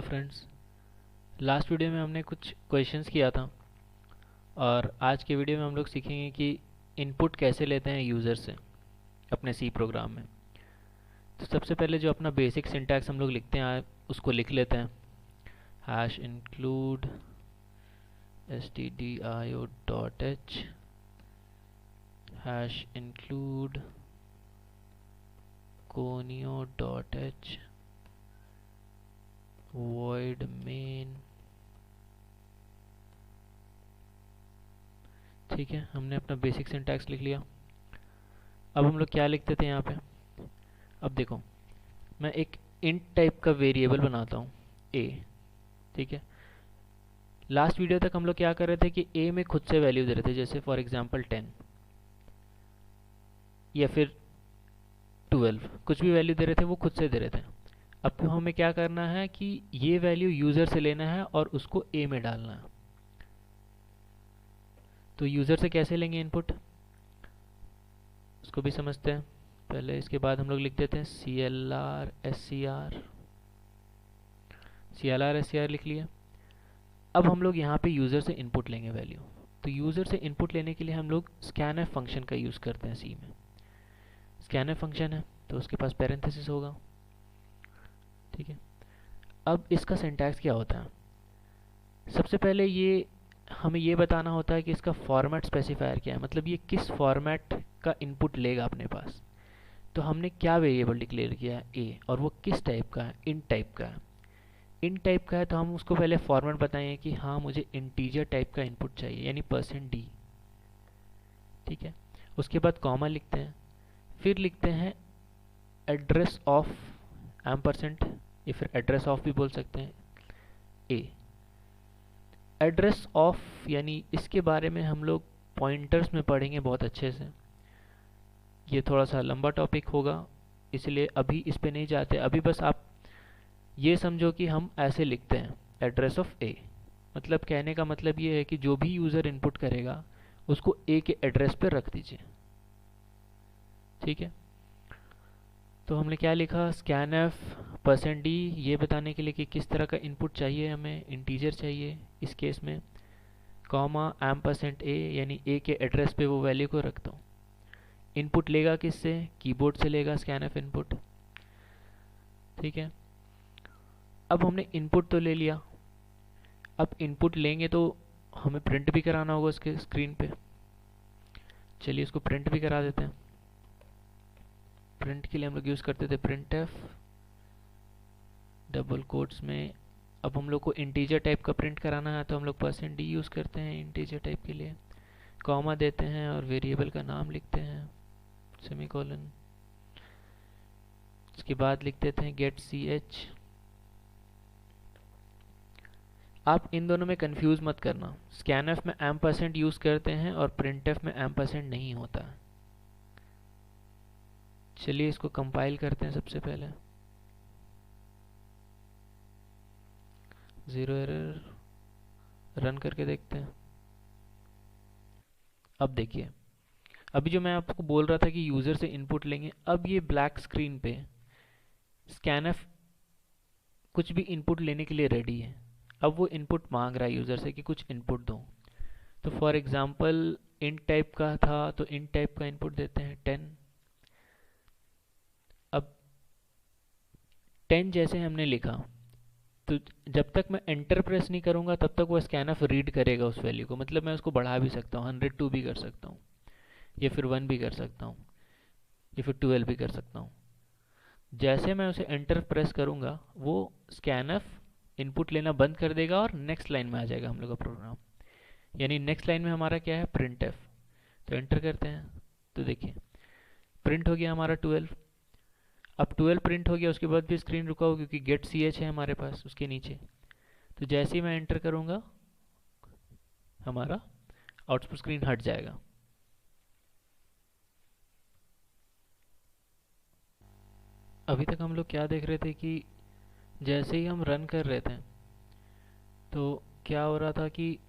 Friends, last video में हमने कुछ क्वेश्चंस किया था और आज के वीडियो में हम लोग सीखेंगे कि इनपुट कैसे लेते हैं यूज़र से अपने सी प्रोग्राम में। तो सबसे पहले जो अपना बेसिक सिंटैक्स हम लोग लिखते हैं उसको लिख लेते हैं। Hash include stdio.h hash include conio.h void main। ठीक है, हमने अपना बेसिक सिंटैक्स लिख लिया। अब हम लोग क्या लिखते थे यहाँ पे। अब देखो, मैं एक इंट टाइप का वेरिएबल बनाता हूँ a। ठीक है, लास्ट वीडियो तक हम लोग क्या कर रहे थे कि a में खुद से वैल्यू दे रहे थे, जैसे फॉर एग्जांपल 10 या फिर 12, कुछ भी वैल्यू दे रहे थे वो खुद से दे रहे थे। अब तो हमें क्या करना है कि ये वैल्यू यूज़र से लेना है और उसको a में डालना है। तो यूज़र से कैसे लेंगे इनपुट, उसको भी समझते हैं पहले। इसके बाद हम लोग लिख देते हैं CLR SCR लिख लिया। अब हम लोग यहाँ पे यूज़र से इनपुट लेंगे वैल्यू। तो यूज़र से इनपुट लेने के लिए हम लोग scanf फंक्शन का यूज़ करते हैं। सी में scanf फंक्शन है तो उसके पास पैरेंथेसिस होगा। ठीक है, अब इसका सिंटैक्स क्या होता है। सबसे पहले हमें ये बताना होता है कि इसका फॉर्मेट स्पेसिफायर क्या है, मतलब ये किस फॉर्मेट का इनपुट लेगा अपने पास। तो हमने क्या वेरिएबल डिक्लेयर किया है a, और वो किस टाइप का है, int टाइप का है। int टाइप का है तो हम उसको पहले फॉर्मेट बताएंगे कि हाँ मुझे इंटीजर टाइप का इनपुट चाहिए, यानी %d। ठीक है, उसके बाद कॉमा लिखते हैं, फिर लिखते हैं एड्रेस ऑफ %, या फिर एड्रेस ऑफ भी बोल सकते हैं a। एड्रेस ऑफ यानी इसके बारे में हम लोग पॉइंटर्स में पढ़ेंगे बहुत अच्छे से। ये थोड़ा सा लंबा टॉपिक होगा, इसलिए अभी इस पे नहीं जाते। अभी बस आप ये समझो कि हम ऐसे लिखते हैं एड्रेस ऑफ a, मतलब कहने का मतलब ये है कि जो भी यूज़र इनपुट करेगा उसको a के एड्रेस पे रख दीजिए। ठीक है, तो हमने क्या लिखा, scanf %d ये बताने के लिए कि किस तरह का इनपुट चाहिए, हमें इंटीजर चाहिए इस केस में, कॉमा %a यानी a के एड्रेस पे वो वैल्यू को रखता हूँ। इनपुट लेगा किससे, कीबोर्ड से लेगा scanf इनपुट। ठीक है, अब हमने इनपुट तो ले लिया। अब इनपुट लेंगे तो हमें प्रिंट भी कराना होगा उसके स्क्रीन पे। चलिए इसको प्रिंट भी करा देते हैं। प्रिंट के लिए हम लोग यूज़ करते थे printf डबल कोट्स में। अब हम लोग को इंटीजर टाइप का प्रिंट कराना है तो हम लोग %d यूज़ करते हैं इंटीजर टाइप के लिए, कॉमा देते हैं और वेरिएबल का नाम लिखते हैं सेमीकोलन। उसके बाद लिख देते हैं गेट ch। आप इन दोनों में कंफ्यूज मत करना, scanf में % यूज़ करते हैं और printf में % नहीं होता है। चलिए इसको कंपाइल करते हैं। सबसे पहले 0 एरर, रन करके देखते हैं। अब देखिए, अभी जो मैं आपको बोल रहा था कि यूज़र से इनपुट लेंगे, अब ये ब्लैक स्क्रीन पे scanf कुछ भी इनपुट लेने के लिए रेडी है। अब वो इनपुट मांग रहा है यूज़र से कि कुछ इनपुट दो। तो फॉर एग्जांपल इंट टाइप का था तो इंट टाइप का इनपुट देते हैं 10। अब 10 जैसे हमने लिखा तो जब तक मैं एंटर प्रेस नहीं करूँगा तब तक वो scanf रीड करेगा उस वैल्यू को। मतलब मैं उसको बढ़ा भी सकता हूँ, 102 भी कर सकता हूँ, या फिर 1 भी कर सकता हूँ, या फिर 12 भी कर सकता हूँ। जैसे मैं उसे एंटर प्रेस करूँगा वो scanf इनपुट लेना बंद कर देगा और नेक्स्ट लाइन में आ जाएगा हम लोग का प्रोग्राम। यानी नेक्स्ट लाइन में हमारा क्या है, printf। तो एंटर करते हैं तो देखिए प्रिंट हो गया हमारा 12। अब 12 प्रिंट हो गया, उसके बाद भी स्क्रीन रुका हो क्योंकि गेट ch है हमारे पास उसके नीचे। तो जैसे ही मैं एंटर करूँगा हमारा आउटपुट स्क्रीन हट जाएगा। अभी तक हम लोग क्या देख रहे थे कि जैसे ही हम रन कर रहे थे तो क्या हो रहा था कि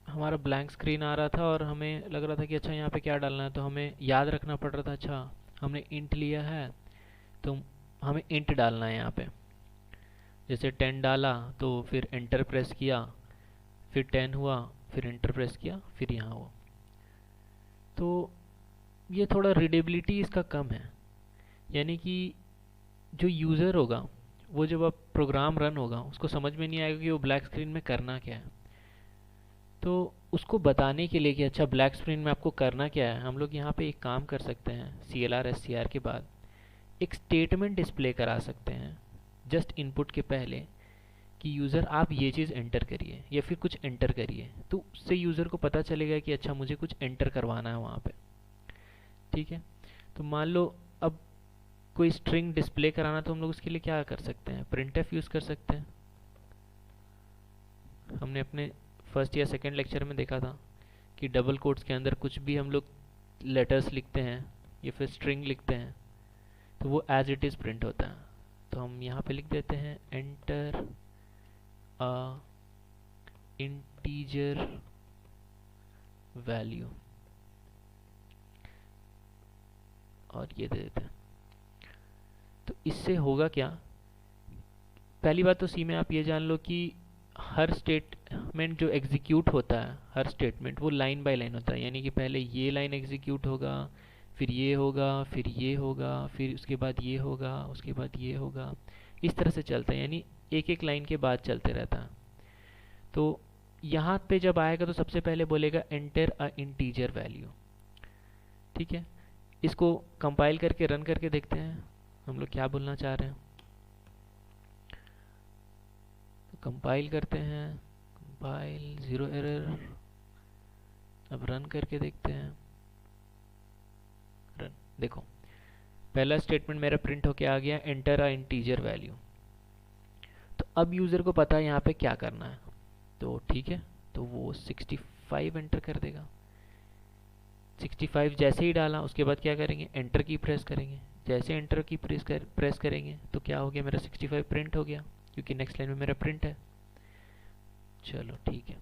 हमारा ब्लैंक स्क्रीन आ रहा था और हमें लग रहा था कि अच्छा यहाँ पे क्या डालना है। तो हमें याद रखना पड़ रहा था, अच्छा हमने इंट लिया है तो हमें इंट डालना है यहाँ पे। जैसे 10 डाला तो फिर एंटर प्रेस किया, फिर 10 हुआ, फिर एंटर प्रेस किया, फिर यहाँ हुआ। तो ये थोड़ा रीडेबिलिटी इसका कम है, यानी कि जो यूज़र होगा वो जब आप प्रोग्राम रन होगा उसको समझ में नहीं आएगा कि वो ब्लैक स्क्रीन में करना क्या है। तो उसको बताने के लिए कि अच्छा ब्लैक स्क्रीन में आपको करना क्या है, हम लोग यहाँ पे एक काम कर सकते हैं, CLR SCR के बाद एक स्टेटमेंट डिस्प्ले करा सकते हैं जस्ट इनपुट के पहले कि यूज़र आप ये चीज़ एंटर करिए या फिर कुछ एंटर करिए, तो उससे यूज़र को पता चलेगा कि अच्छा मुझे कुछ एंटर करवाना है वहाँ पे। ठीक है, तो मान लो अब कोई स्ट्रिंग डिस्प्ले कराना, तो हम लोग उसके लिए क्या कर सकते हैं, printf यूज़ कर सकते हैं। हमने अपने फर्स्ट या सेकंड लेक्चर में देखा था कि डबल कोट्स के अंदर कुछ भी हम लोग लेटर्स लिखते हैं या फिर स्ट्रिंग लिखते हैं तो वो एज इट इज़ प्रिंट होता है। तो हम यहाँ पे लिख देते हैं एंटर अ इंटीजर वैल्यू और ये दे देते हैं। तो इससे होगा क्या, पहली बात तो सी में आप ये जान लो कि हर स्टेटमेंट जो एग्जीक्यूट होता है, हर स्टेटमेंट वो लाइन बाय लाइन होता है, यानी कि पहले ये लाइन एग्जीक्यूट होगा, फिर ये होगा, फिर ये होगा, फिर उसके बाद ये होगा, उसके बाद ये होगा, इस तरह से चलता है, यानी एक एक लाइन के बाद चलते रहता है। तो यहाँ पे जब आएगा तो सबसे पहले बोलेगा एंटर अ इंटीजर वैल्यू। ठीक है, इसको कंपाइल करके रन करके देखते हैं हम लोग क्या बोलना चाह रहे हैं। कंपाइल करते हैं, कंपाइल, ज़ीरो एरर। अब रन करके देखते हैं, रन, देखो पहला स्टेटमेंट मेरा प्रिंट होके आ गया एंटर अ इंटीजर वैल्यू। तो अब यूज़र को पता है यहाँ पे क्या करना है, तो ठीक है, तो वो 65 एंटर कर देगा। 65 जैसे ही डाला उसके बाद क्या करेंगे, एंटर की प्रेस करेंगे। जैसे एंटर की प्रेस करेंगे तो क्या हो गया, मेरा 65 प्रिंट हो गया क्योंकि नेक्स्ट लाइन में मेरा प्रिंट है। चलो ठीक है।